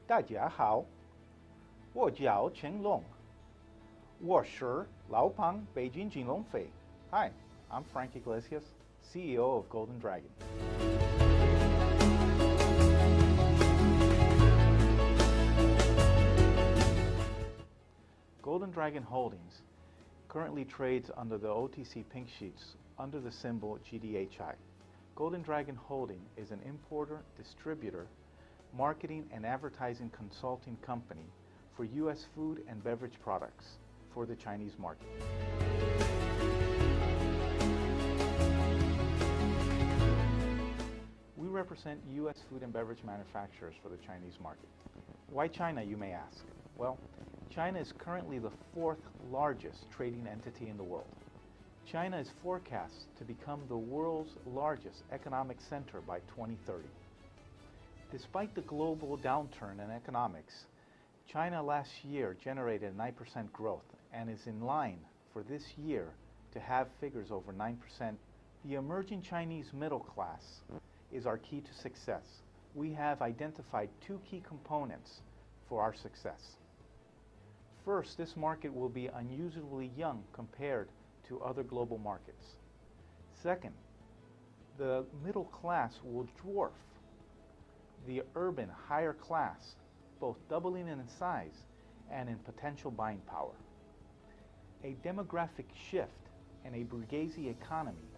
大家好，我叫陈龙，我是老板北京金龙飞。Hi, I'm Frank Yglesias, CEO of Golden Dragon. Golden Dragon Holdings currently trades under the OTC pink sheets under the symbol GDHI. Golden Dragon Holding is an importer, distributor, marketing and advertising consulting company for U.S. food and beverage products for the Chinese market. We represent U.S. food and beverage manufacturers for the Chinese market. Why China, you may ask? Well, China is currently the fourth largest trading entity in the world. China is forecast to become the world's largest economic center by 2030. Despite the global downturn in economics, China last year generated 9% growth and is in line for this year to have figures over 9%. The emerging Chinese middle class is our key to success. We have identified two key components for our success. First, this market will be unusually young compared to other global markets. Second, the middle class will dwarf the urban higher class, both doubling in size and in potential buying power. A demographic shift and a bourgeoisie economy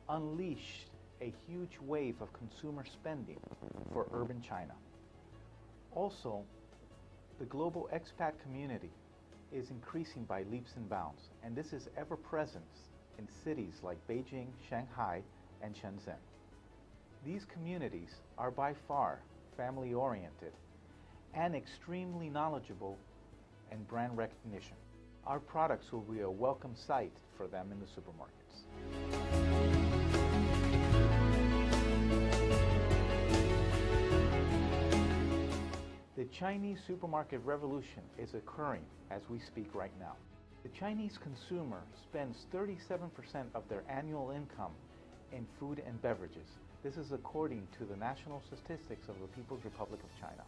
unleashed a huge wave of consumer spending for urban China. Also, the global expat community is increasing by leaps and bounds, and this is ever present in cities like Beijing, Shanghai, and Shenzhen. These communities are by far family-oriented and extremely knowledgeable in brand recognition. Our products will be a welcome sight for them in the supermarkets. The Chinese supermarket revolution is occurring as we speak right now. The Chinese consumer spends 37% of their annual income in food and beverages. This is according to the national statistics of the People's Republic of China.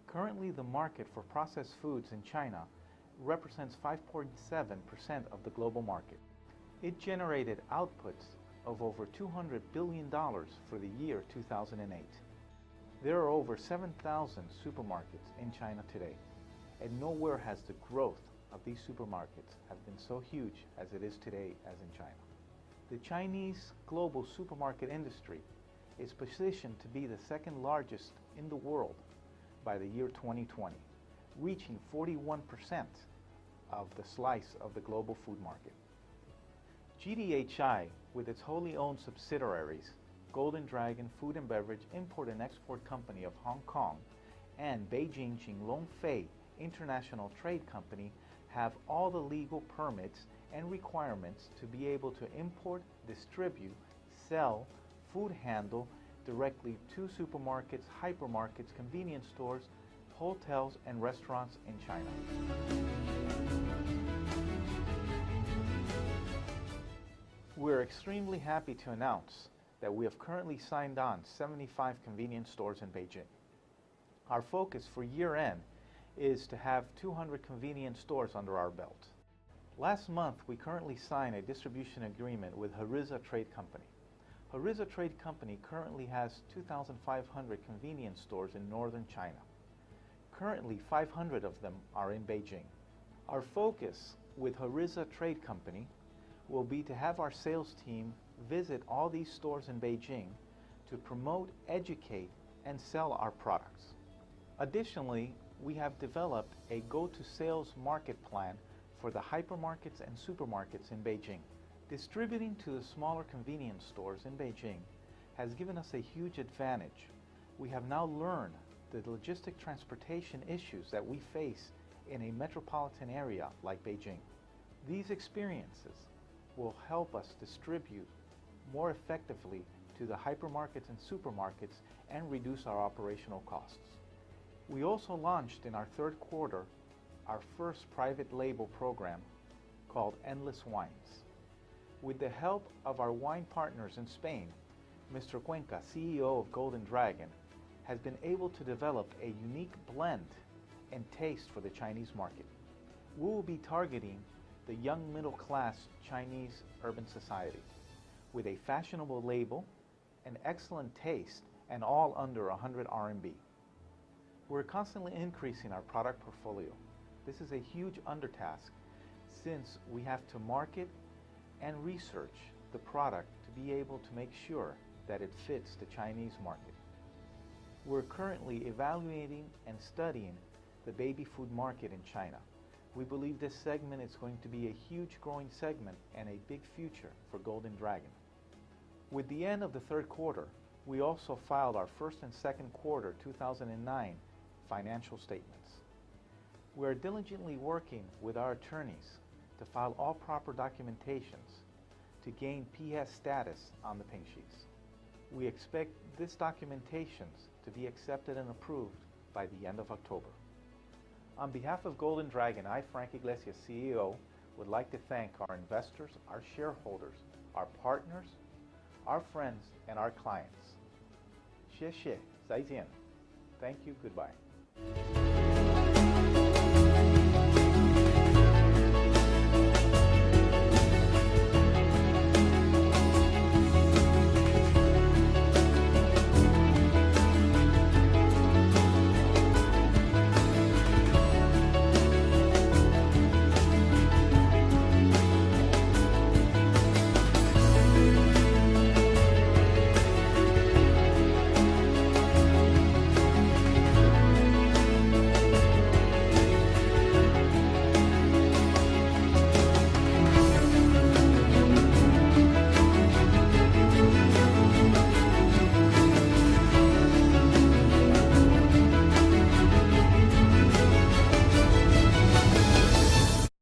Currently, the market for processed foods in China represents 5.7% of the global market. It generated outputs of over $200 billion for the year 2008. There are over 7,000 supermarkets in China today, and nowhere has the growth of these supermarkets have been so huge as it is today as in China. The Chinese global supermarket industry is positioned to be the second largest in the world by the year 2020, reaching 41% of the slice of the global food market. GDHI, with its wholly owned subsidiaries, Golden Dragon Food and Beverage Import and Export Company of Hong Kong and Beijing Jinglong Fei International Trade Company, have all the legal permits and requirements to be able to import, distribute, sell, food handle directly to supermarkets, hypermarkets, convenience stores, hotels, and restaurants in China. We're extremely happy to announce that we have currently signed on 75 convenience stores in Beijing. Our focus for year-end is to have 200 convenience stores under our belt. Last month, we currently signed a distribution agreement with Heriza Trade Company. Heriza Trade Company currently has 2,500 convenience stores in northern China. Currently, 500 of them are in Beijing. Our focus with Heriza Trade Company will be to have our sales team visit all these stores in Beijing to promote, educate, and sell our products. Additionally, we have developed a go-to-sales market plan for the hypermarkets and supermarkets in Beijing. Distributing to the smaller convenience stores in Beijing has given us a huge advantage. We have now learned the logistic transportation issues that we face in a metropolitan area like Beijing. These experiences will help us distribute more effectively to the hypermarkets and supermarkets and reduce our operational costs. We also launched in our third quarter our first private label program called Endless Wines. With the help of our wine partners in Spain, Mr. Cuenca, CEO of Golden Dragon, has been able to develop a unique blend and taste for the Chinese market. We will be targeting the young middle-class Chinese urban society with a fashionable label, an excellent taste, and all under 100 RMB. We're constantly increasing our product portfolio. This is a huge undertask since we have to market and research the product to be able to make sure that it fits the Chinese market. We're currently evaluating and studying the baby food market in China. We believe this segment is going to be a huge growing segment and a big future for Golden Dragon. With the end of the third quarter, we also filed our first and second quarter 2009 financial statements. We are diligently working with our attorneys to file all proper documentations to gain PS status on the pink sheets. We expect this documentation to be accepted and approved by the end of October. On behalf of Golden Dragon, I, Frank Yglesias, CEO, would like to thank our investors, our shareholders, our partners, our friends, and our clients. 谢谢，再见. Thank you, goodbye.